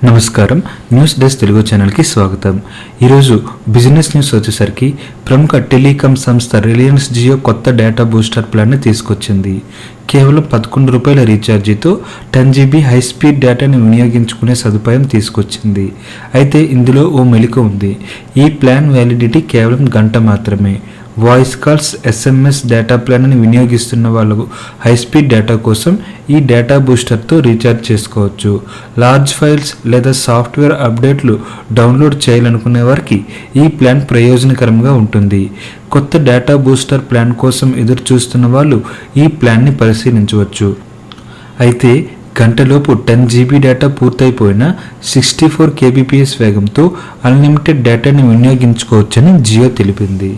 నమస్కారం. News desk Telugu ఛానల్కి స్వాగతం. ఈరోజు బిజినెస్ న్యూస్ వచ్చేసరికి ప్రముఖ టెలికాం సంస్థ రిలయన్స్ జియో కొత్త డేటా బూస్టర్ ప్లాన్ని తీసుకొచ్చింది. కేవలం ₹11 రీఛార్జీతో 10 GB హై స్పీడ్ డేటాని వినియోగించుకునే సదుపాయం తీసుకొచ్చింది. అయితే ఇందులో ఓ మెలిక ఉంది. ఈ ప్లాన్ వ్యాలిడిటీ కేవలం గంట మాత్రమే. వాయిస్ కాల్స్, SMS డేటా ప్లాన్ని వినియోగిస్తున్న వాళ్ళకు హై స్పీడ్ డేటా కోసం ఈ డేటా బూస్టర్తో రీఛార్జ్ చేసుకోవచ్చు. లార్జ్ ఫైల్స్ లేదా సాఫ్ట్వేర్ అప్డేట్లు డౌన్లోడ్ చేయాలనుకునే వారికి ఈ ప్లాన్ ప్రయోజనకరంగా ఉంటుంది. కొత్త డేటా బూస్టర్ ప్లాన్ కోసం ఎదురు చూస్తున్న వాళ్ళు ఈ ప్లాన్ని పరిశీలించవచ్చు. అయితే గంటలోపు 10 GB డేటా పూర్తయిపోయినా 64 kbps వేగంతో అన్లిమిటెడ్ డేటాని వినియోగించుకోవచ్చని జియో తెలిపింది.